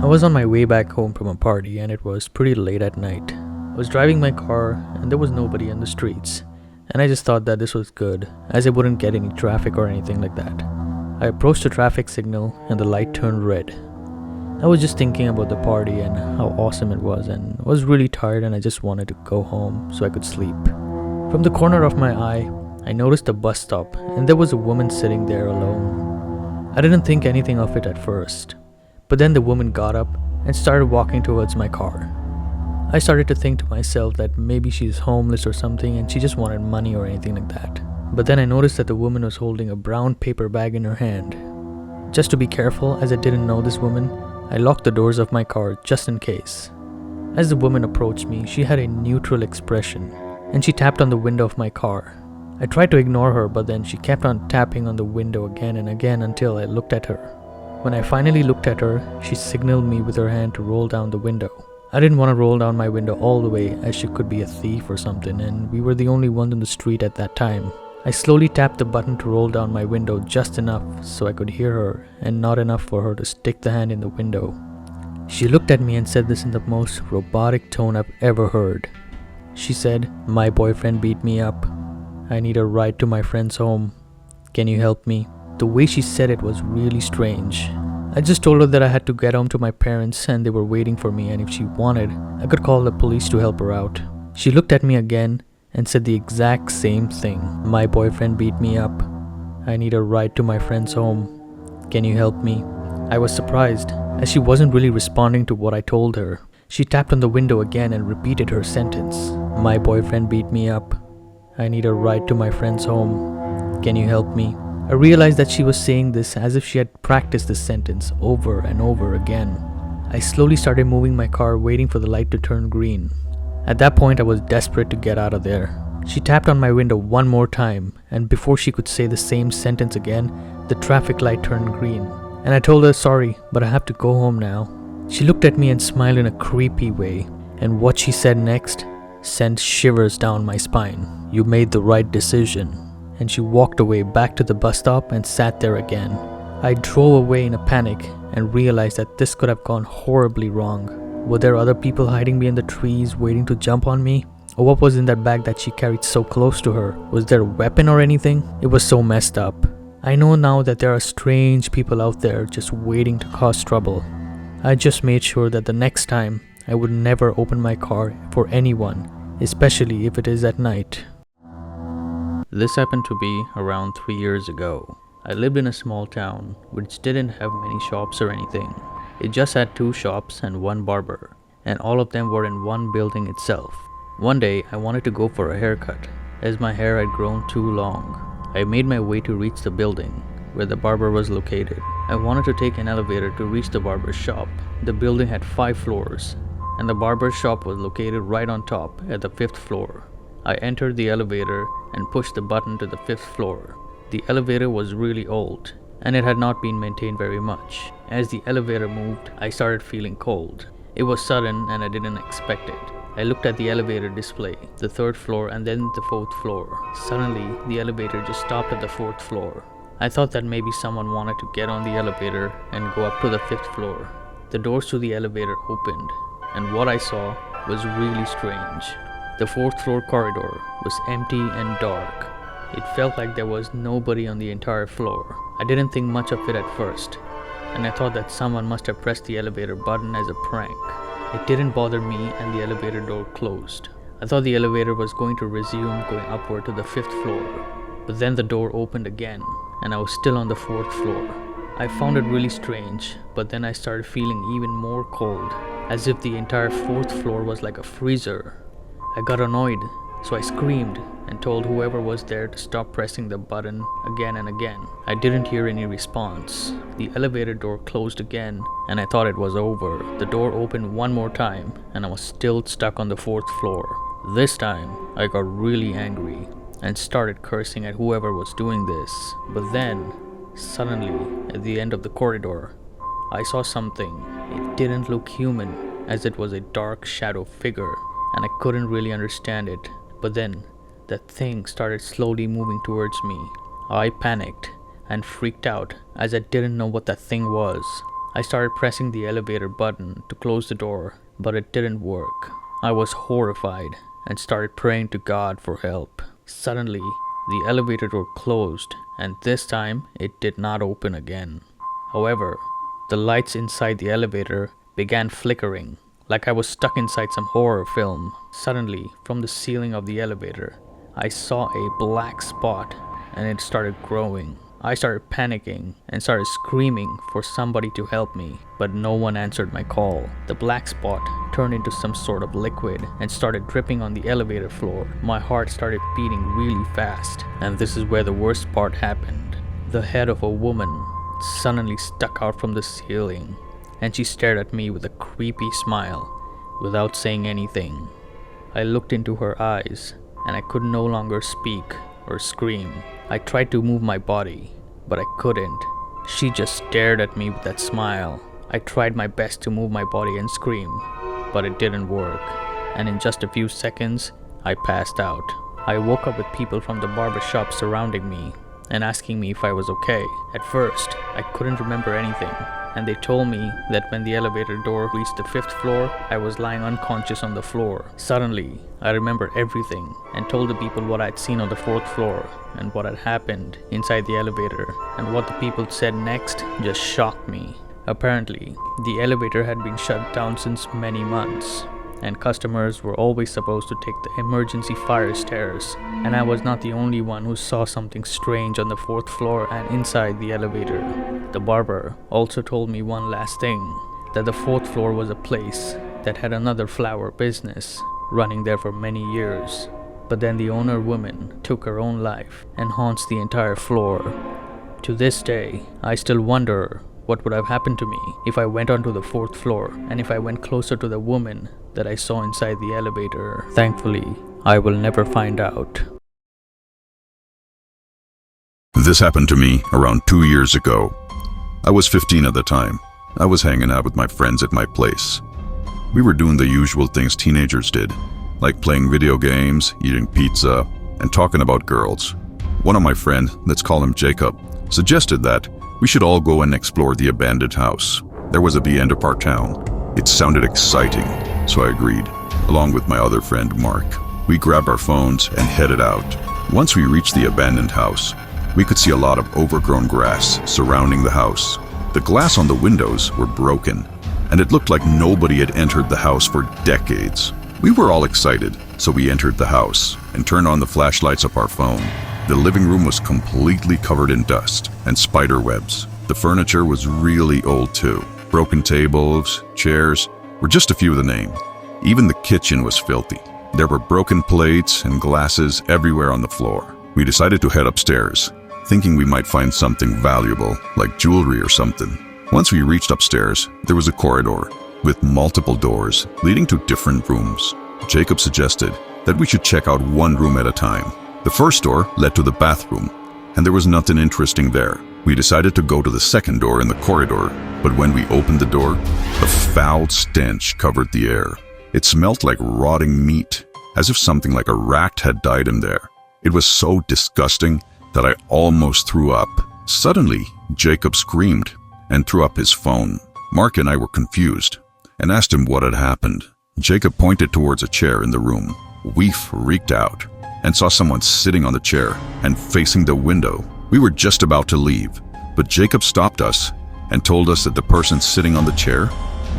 I was on my way back home from a party and it was pretty late at night. I was driving my car and there was nobody in the streets. And I just thought that this was good, as I wouldn't get any traffic or anything like that. I approached a traffic signal and the light turned red. I was just thinking about the party and how awesome it was, and I was really tired and I just wanted to go home so I could sleep. From the corner of my eye, I noticed a bus stop and there was a woman sitting there alone. I didn't think anything of it at first. But then the woman got up and started walking towards my car. I started to think to myself that maybe she's homeless or something and she just wanted money or anything like that. But then I noticed that the woman was holding a brown paper bag in her hand. Just to be careful, as I didn't know this woman, I locked the doors of my car just in case. As the woman approached me, she had a neutral expression and she tapped on the window of my car. I tried to ignore her, but then she kept on tapping on the window again and again until I looked at her. When I finally looked at her, she signaled me with her hand to roll down the window. I didn't want to roll down my window all the way, as she could be a thief or something, and we were the only ones in the street at that time. I slowly tapped the button to roll down my window just enough so I could hear her, and not enough for her to stick the hand in the window. She looked at me and said this in the most robotic tone I've ever heard. She said, "My boyfriend beat me up. I need a ride to my friend's home. Can you help me?" The way she said it was really strange. I just told her that I had to get home to my parents and they were waiting for me, and if she wanted, I could call the police to help her out. She looked at me again and said the exact same thing. "My boyfriend beat me up. I need a ride to my friend's home. Can you help me?" I was surprised, as she wasn't really responding to what I told her. She tapped on the window again and repeated her sentence. "My boyfriend beat me up. I need a ride to my friend's home. Can you help me?" I realized that she was saying this as if she had practiced this sentence over and over again. I slowly started moving my car, waiting for the light to turn green. At that point, I was desperate to get out of there. She tapped on my window one more time, and before she could say the same sentence again, the traffic light turned green. And I told her, "Sorry, but I have to go home now." She looked at me and smiled in a creepy way, and what she said next sent shivers down my spine. "You made the right decision." And she walked away back to the bus stop and sat there again. I drove away in a panic and realized that this could have gone horribly wrong. Were there other people hiding behind the trees waiting to jump on me? Or what was in that bag that she carried so close to her? Was there a weapon or anything? It was so messed up. I know now that there are strange people out there just waiting to cause trouble. I just made sure that the next time I would never open my car for anyone, especially if it is at night. This happened to be around 3 years ago. I lived in a small town which didn't have many shops or anything. It just had 2 shops and 1 barber, and all of them were in one building itself. One day I wanted to go for a haircut, as my hair had grown too long. I made my way to reach the building where the barber was located. I wanted to take an elevator to reach the barber's shop. The building had 5 floors, and the barber's shop was located right on top at the 5th floor. I entered the elevator and pushed the button to the 5th floor. The elevator was really old, and it had not been maintained very much. As the elevator moved, I started feeling cold. It was sudden and I didn't expect it. I looked at the elevator display, the 3rd floor and then the 4th floor. Suddenly, the elevator just stopped at the 4th floor. I thought that maybe someone wanted to get on the elevator and go up to the 5th floor. The doors to the elevator opened, and what I saw was really strange. The 4th floor corridor was empty and dark. It felt like there was nobody on the entire floor. I didn't think much of it at first, and I thought that someone must have pressed the elevator button as a prank. It didn't bother me, and the elevator door closed. I thought the elevator was going to resume going upward to the 5th floor, but then the door opened again, and I was still on the 4th floor. I found it really strange, but then I started feeling even more cold, as if the entire 4th floor was like a freezer. I got annoyed, so I screamed and told whoever was there to stop pressing the button again and again. I didn't hear any response. The elevator door closed again, and I thought it was over. The door opened one more time, and I was still stuck on the 4th floor. This time, I got really angry and started cursing at whoever was doing this. But then, suddenly, at the end of the corridor, I saw something. It didn't look human, as it was a dark shadow figure, and I couldn't really understand it. But then, that thing started slowly moving towards me. I panicked and freaked out, as I didn't know what that thing was. I started pressing the elevator button to close the door, but it didn't work. I was horrified and started praying to God for help. Suddenly, the elevator door closed, and this time it did not open again. However, the lights inside the elevator began flickering, like I was stuck inside some horror film. Suddenly, from the ceiling of the elevator, I saw a black spot and it started growing. I started panicking and started screaming for somebody to help me, but no one answered my call. The black spot turned into some sort of liquid and started dripping on the elevator floor. My heart started beating really fast, and this is where the worst part happened. The head of a woman suddenly stuck out from the ceiling, and she stared at me with a creepy smile without saying anything. I looked into her eyes, and I could no longer speak or scream. I tried to move my body, but I couldn't. She just stared at me with that smile. I tried my best to move my body and scream, but it didn't work, and in just a few seconds, I passed out. I woke up with people from the barber shop surrounding me and asking me if I was okay. At first, I couldn't remember anything, and they told me that when the elevator door reached the 5th floor, I was lying unconscious on the floor. Suddenly, I remembered everything and told the people what I'd seen on the 4th floor and what had happened inside the elevator, and what the people said next just shocked me. Apparently, the elevator had been shut down since many months, and customers were always supposed to take the emergency fire stairs, and I was not the only one who saw something strange on the 4th floor and inside the elevator. The barber also told me one last thing, that the 4th floor was a place that had another flower business running there for many years, but then the owner woman took her own life and haunts the entire floor. To this day, I still wonder what would have happened to me if I went onto the 4th floor and if I went closer to the woman that I saw inside the elevator. Thankfully, I will never find out. This happened to me around 2 years ago. I was 15 at the time. I was hanging out with my friends at my place. We were doing the usual things teenagers did, like playing video games, eating pizza, and talking about girls. One of my friends, let's call him Jacob, suggested that we should all go and explore the abandoned house. There was at the end of our town. It sounded exciting, so I agreed, along with my other friend Mark. We grabbed our phones and headed out. Once we reached the abandoned house, we could see a lot of overgrown grass surrounding the house. The glass on the windows were broken, and it looked like nobody had entered the house for decades. We were all excited, so we entered the house and turned on the flashlights of our phone. The living room was completely covered in dust and spider webs. The furniture was really old too. Broken tables, chairs were just a few of the names. Even the kitchen was filthy. There were broken plates and glasses everywhere on the floor. We decided to head upstairs, thinking we might find something valuable, like jewelry or something. Once we reached upstairs, there was a corridor with multiple doors leading to different rooms. Jacob suggested that we should check out one room at a time. The first door led to the bathroom, and there was nothing interesting there. We decided to go to the second door in the corridor, but when we opened the door, a foul stench covered the air. It smelled like rotting meat, as if something like a rat had died in there. It was so disgusting that I almost threw up. Suddenly, Jacob screamed and threw up his phone. Mark and I were confused and asked him what had happened. Jacob pointed towards a chair in the room. We freaked out and saw someone sitting on the chair and facing the window. We were just about to leave, but Jacob stopped us and told us that the person sitting on the chair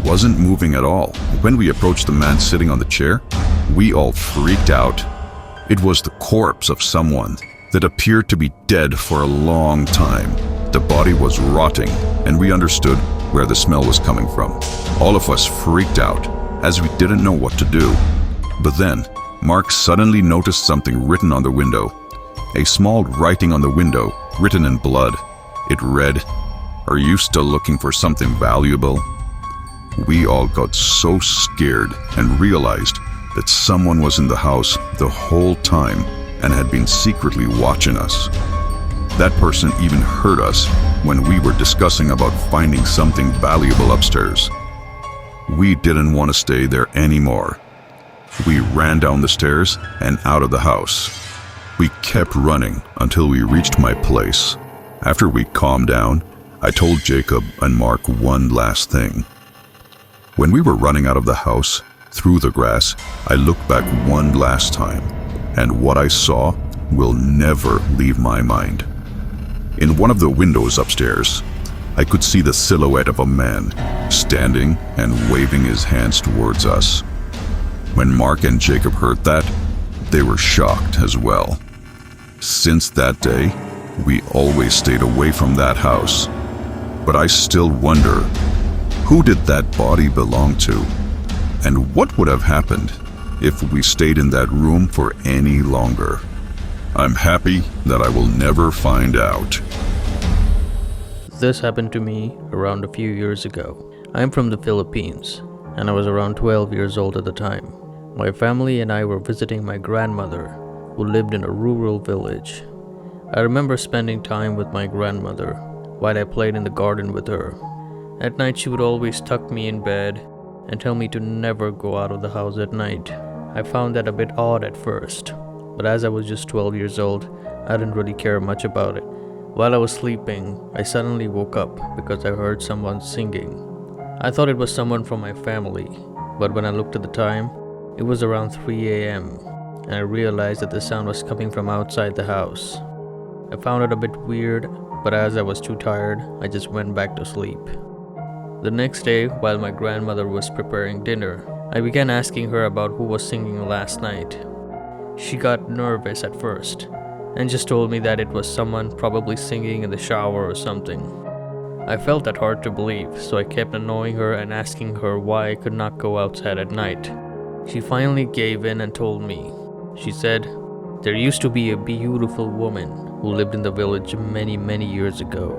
wasn't moving at all. When we approached the man sitting on the chair, we all freaked out. It was the corpse of someone that appeared to be dead for a long time. The body was rotting, and we understood where the smell was coming from. All of us freaked out, as we didn't know what to do. But then, Mark suddenly noticed something written on the window. A small writing on the window, written in blood. It read, "Are you still looking for something valuable?" We all got so scared and realized that someone was in the house the whole time and had been secretly watching us. That person even heard us when we were discussing about finding something valuable upstairs. We didn't want to stay there anymore. We ran down the stairs and out of the house. We kept running until we reached my place. After we calmed down, I told Jacob and Mark one last thing. When we were running out of the house, through the grass, I looked back one last time, and what I saw will never leave my mind. In one of the windows upstairs, I could see the silhouette of a man standing and waving his hands towards us. When Mark and Jacob heard that, they were shocked as well. Since that day, we always stayed away from that house. But I still wonder, who did that body belong to? And what would have happened if we stayed in that room for any longer? I'm happy that I will never find out. This happened to me around a few years ago. I'm from the Philippines, and I was around 12 years old at the time. My family and I were visiting my grandmother, who lived in a rural village. I remember spending time with my grandmother while I played in the garden with her. At night, she would always tuck me in bed and tell me to never go out of the house at night. I found that a bit odd at first, but as I was just 12 years old, I didn't really care much about it. While I was sleeping, I suddenly woke up because I heard someone singing. I thought it was someone from my family, but when I looked at the time, it was around 3 a.m., and I realized that the sound was coming from outside the house. I found it a bit weird, but as I was too tired, I just went back to sleep. The next day, while my grandmother was preparing dinner, I began asking her about who was singing last night. She got nervous at first, and just told me that it was someone probably singing in the shower or something. I felt that hard to believe, so I kept annoying her and asking her why I could not go outside at night. She finally gave in and told me. She said, "There used to be a beautiful woman who lived in the village many years ago,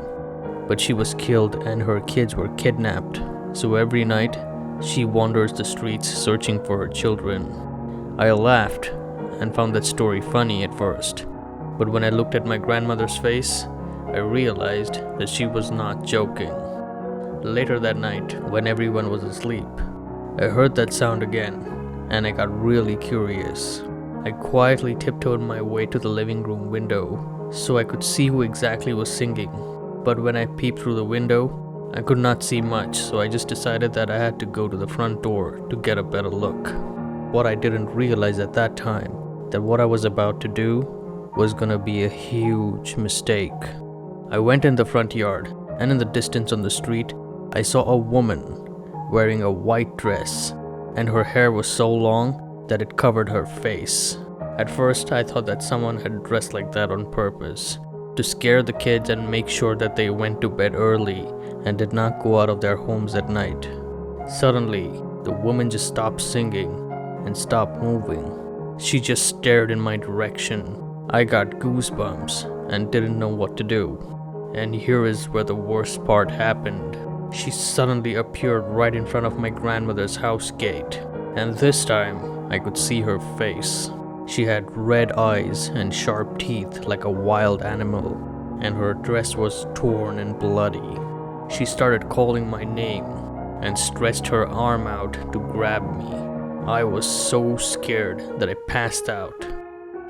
but she was killed and her kids were kidnapped, so every night she wanders the streets searching for her children." I laughed and found that story funny at first. But when I looked at my grandmother's face, I realized that she was not joking. Later that night, when everyone was asleep, I heard that sound again, and I got really curious. I quietly tiptoed my way to the living room window so I could see who exactly was singing. But when I peeped through the window, I could not see much, so I just decided that I had to go to the front door to get a better look. What I didn't realize at that time, that what I was about to do was gonna be a huge mistake. I went in the front yard, and in the distance on the street, I saw a woman wearing a white dress, and her hair was so long that it covered her face. At first, I thought that someone had dressed like that on purpose, to scare the kids and make sure that they went to bed early and did not go out of their homes at night. Suddenly, the woman just stopped singing and stopped moving. She just stared in my direction. I got goosebumps and didn't know what to do. And here is where the worst part happened. She suddenly appeared right in front of my grandmother's house gate, and this time I could see her face. She had red eyes and sharp teeth like a wild animal, and her dress was torn and bloody. She started calling my name and stretched her arm out to grab me. I was so scared that I passed out.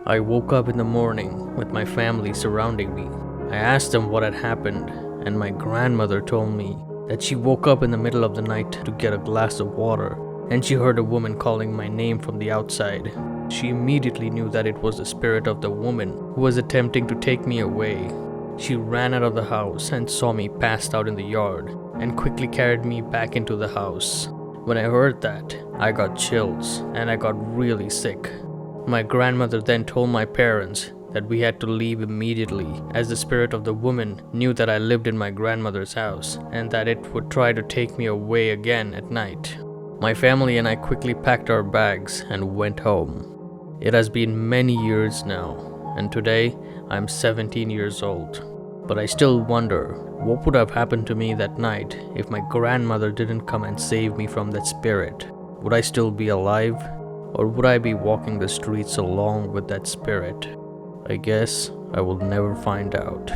I woke up in the morning with my family surrounding me. I asked them what had happened, and my grandmother told me that she woke up in the middle of the night to get a glass of water, and she heard a woman calling my name from the outside. She immediately knew that it was the spirit of the woman who was attempting to take me away. She ran out of the house and saw me passed out in the yard, and quickly carried me back into the house. When I heard that, I got chills, and I got really sick. My grandmother then told my parents that we had to leave immediately, as the spirit of the woman knew that I lived in my grandmother's house and that it would try to take me away again at night. My family and I quickly packed our bags and went home. It has been many years now, and today I'm 17 years old. But I still wonder what would have happened to me that night if my grandmother didn't come and save me from that spirit. Would I still be alive? Or would I be walking the streets along with that spirit? I guess I will never find out.